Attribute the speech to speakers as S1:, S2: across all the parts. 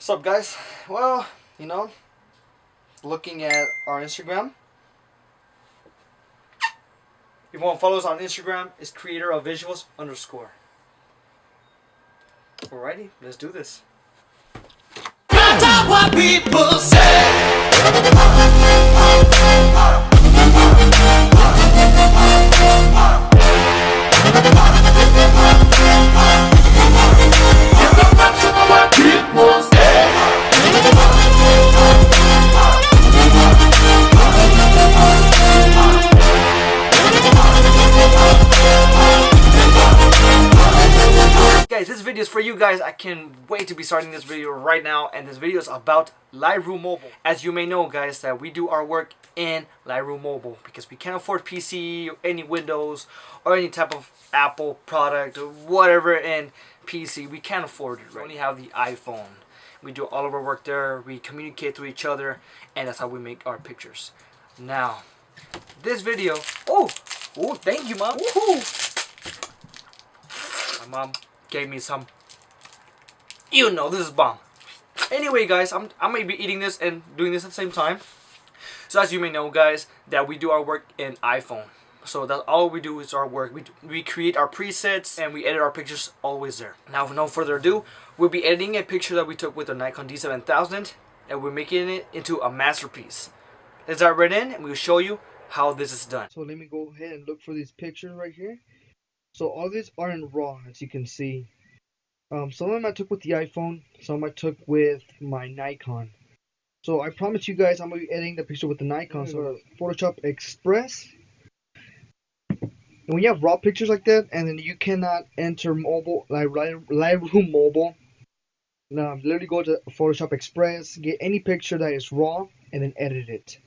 S1: What's up, guys? Well, looking at our Instagram. If you want to follow us on Instagram, it's CreatorOfVisuals _. Alrighty, let's do this.
S2: What people say.
S1: Guys, this video is for you guys. I can't wait to be starting this video right now, and this video is about Lightroom Mobile. As you may know, guys, that we do our work in Lightroom Mobile because we can't afford PC or any Windows or any type of Apple product or whatever in PC. We can't afford it. We only have the iPhone. We do all of our work there. We communicate through each other, and that's how we make our pictures. Now, this video. Oh, thank you, Mom. My mom gave me some. This is bomb. Anyway, guys, I'm gonna be eating this and doing this at the same time. So as you may know, guys, that we do our work in iPhone. So that's all we do is our work. We create our presets and we edit our pictures always there. Now, with no further ado, we'll be editing a picture that we took with the Nikon D7000, and we're making it into a masterpiece. Let's dive right in, and we'll show you how this is done. So let me go ahead and look for these pictures right here. So all these are in RAW, as you can see. Some of them I took with the iPhone, some I took with my Nikon. So I promise you guys I'm going to be editing the picture with the Nikon. So Photoshop Express. And when you have RAW pictures like that, and then you cannot enter mobile, like Lightroom Mobile, literally go to Photoshop Express, get any picture that is RAW, and then edit it.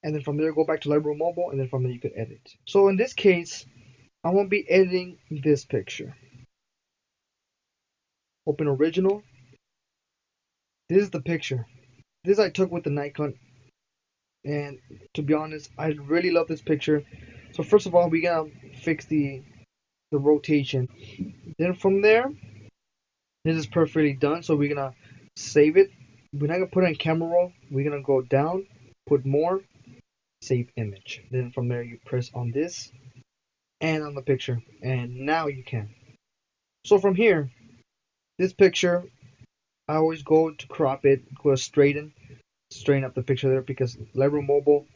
S1: And then from there, go back to Lightroom Mobile, and then from there you can edit. So in this case, I won't be editing this picture. Open original. This is the picture. This I took with the Nikon. And to be honest, I really love this picture. So first of all, we gotta fix the rotation. Then from there, this is perfectly done. So we're gonna save it. We're not gonna put it in camera roll. We're gonna go down, put more, save image. Then from there, you press on this and on the picture, and now you can. So from here, this picture, I always go to crop it, go to straighten up the picture there, because Lightroom Mobile,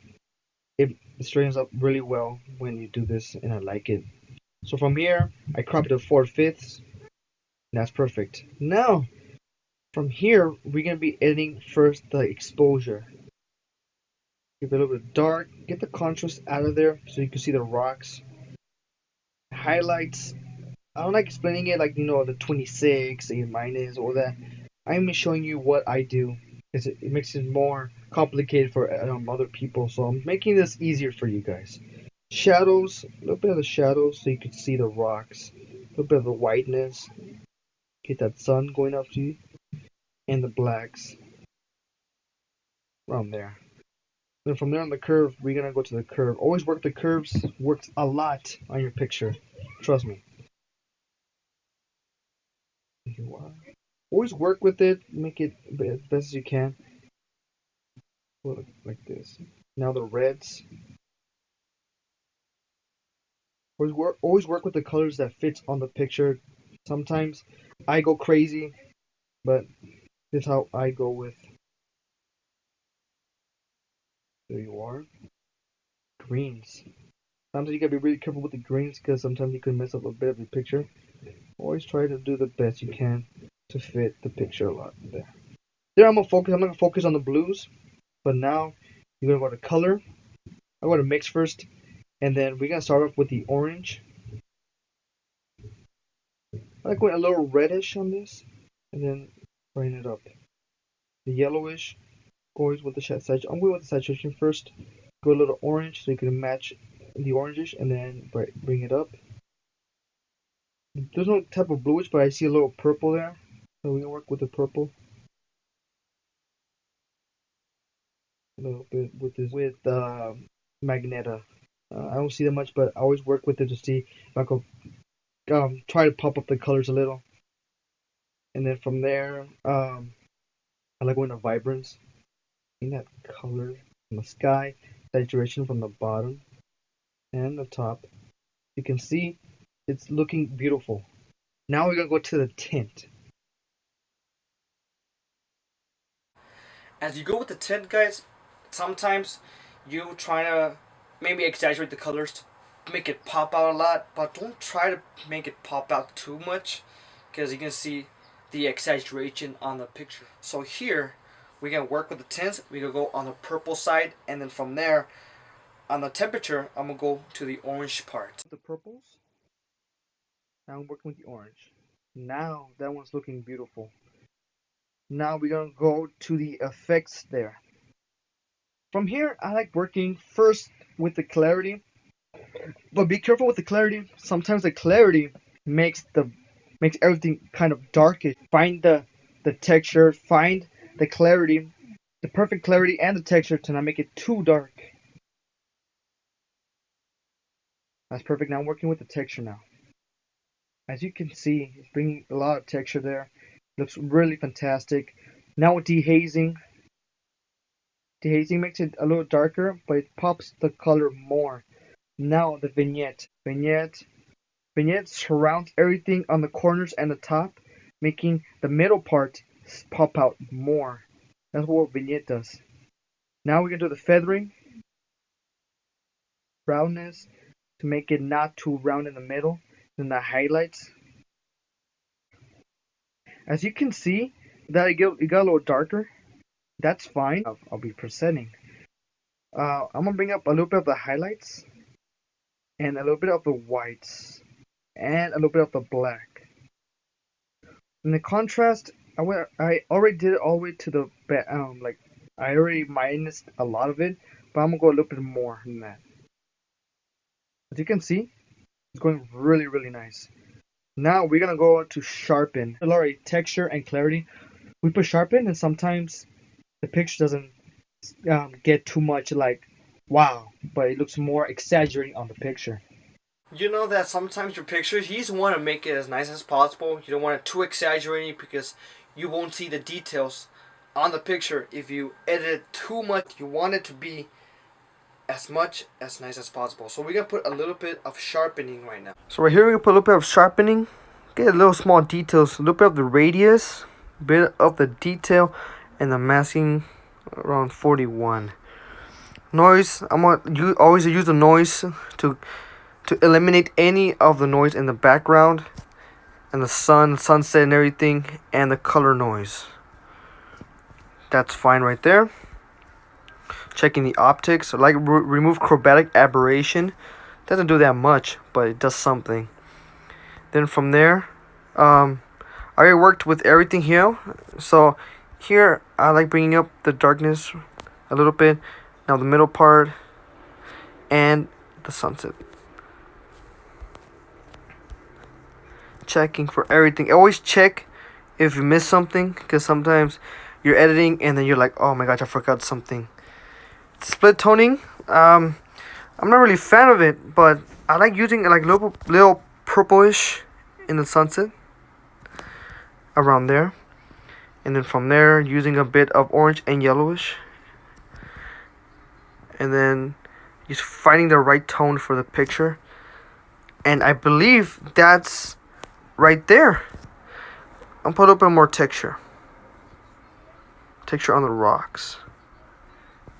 S1: it straightens up really well when you do this, and I like it. So from here, I crop it to 4/5. That's perfect. Now, from here, we're gonna be editing first the exposure. Give it a little bit dark, get the contrast out of there so you can see the rocks. Highlights, I don't like explaining it like, the 26, A minus, all that. I'm showing you what I do. It makes it more complicated for other people, so I'm making this easier for you guys. Shadows, a little bit of the shadows so you can see the rocks. A little bit of the whiteness. Get that sun going up to you. And the blacks. Around there. Then from there on the curve, we're going to go to the curve. Always work the curves. Works a lot on your picture. Trust me. Always work with it. Make it as best as you can. Like this. Now the reds. Always work with the colors that fits on the picture. Sometimes I go crazy, but this is how I go with. There you are. Greens. Sometimes you gotta be really careful with the greens because sometimes you can mess up a bit of the picture. Always try to do the best you can to fit the picture a lot there. There I'm gonna focus on the blues, but now you're gonna go to color. I'm gonna mix first, and then we're gonna start off with the orange. I like going a little reddish on this, and then brighten it up. The yellowish, always with the saturation. I'm going with the saturation first. Go a little orange so you can match the orangish, and then bring it up. There's no type of bluish, but I see a little purple there, so we're gonna work with the purple. A little bit with this Magneta. I don't see that much, but I always work with it to see if I can try to pop up the colors a little.
S3: And then from there, I like going to vibrance. In that color from the sky, saturation from the bottom and the top. You can see it's looking beautiful. Now we're gonna go to the tint.
S1: As you go with the tint, guys, sometimes you try to maybe exaggerate the colors to make it pop out a lot, but don't try to make it pop out too much, because you can see the exaggeration on the picture. So here, we can work with the tints. We can go on the purple side, and then from there, on the temperature, I'm gonna go to the orange part.
S3: The purples. Now I'm working with the orange. Now that one's looking beautiful. Now we're gonna go to the effects there. From here, I like working first with the clarity, but be careful with the clarity. Sometimes the clarity makes everything kind of darkish. Find the texture, find the clarity, the perfect clarity and the texture to not make it too dark. That's perfect. Now I'm working with the texture now. As you can see, it's bringing a lot of texture there. Looks really fantastic. Now with dehazing. Dehazing makes it a little darker, but it pops the color more. Now the vignette. Vignette surrounds everything on the corners and the top, making the middle part pop out more. That's what vignette does. Now we're going to do the feathering. Roundness to make it not too round in the middle. Then the highlights. As you can see, that it got a little darker. That's fine. I'll be presenting. I'm going to bring up a little bit of the highlights. And a little bit of the whites. And a little bit of the black. In the contrast, I already did it all the way to the I already minused a lot of it, but I'm gonna go a little bit more than that. As you can see, it's going really, really nice. Now we're gonna go to sharpen. Alright, texture and clarity. We put sharpen, and sometimes the picture doesn't get too much like wow, but it looks more exaggerating on the picture.
S1: You know that sometimes your pictures, you just want to make it as nice as possible. You don't want it too exaggerated because you won't see the details on the picture. If you edit it too much, you want it to be as nice as possible. So we're going to put a little bit of sharpening right now. So right here we're going to put a little bit of sharpening. Get a little small details. A little bit of the radius, a bit of the detail, and the masking around 41. Noise, always use the noise to eliminate any of the noise in the background and the sunset and everything, and the color noise. That's fine right there. Checking the optics. I like remove chromatic aberration. Doesn't do that much, but it does something. Then from there, I already worked with everything here. So here I like bringing up the darkness a little bit. Now the middle part and the sunset. Checking for everything. Always check if you miss something, because sometimes you're editing and then you're like, oh my gosh, I forgot something. Split toning, I'm not really a fan of it, but I like using like little purplish in the sunset around there, and then from there using a bit of orange and yellowish, and then just finding the right tone for the picture. And I believe that's right there. I'll put a little bit more texture on the rocks,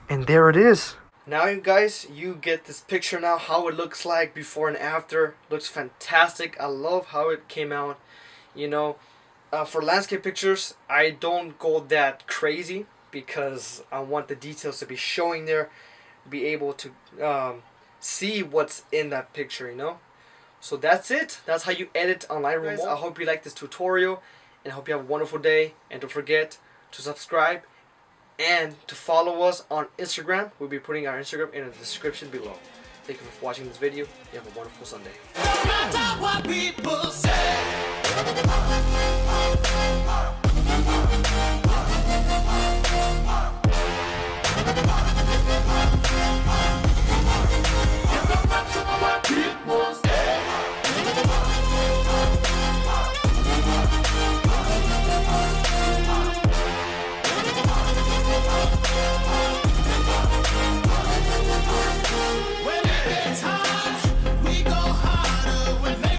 S1: and there it is. Now you guys, you get this picture now, how it looks like before and after. Looks fantastic. I love how it came out. You know, for landscape pictures, I don't go that crazy because I want the details to be showing there, be able to see what's in that picture, you know. So that's it. That's how you edit on Lightroom Mobile. I hope you like this tutorial, and I hope you have a wonderful day. And don't forget to subscribe and to follow us on Instagram. We'll be putting our Instagram in the description below. Thank you for watching this video. You have a wonderful Sunday.
S2: What people say. People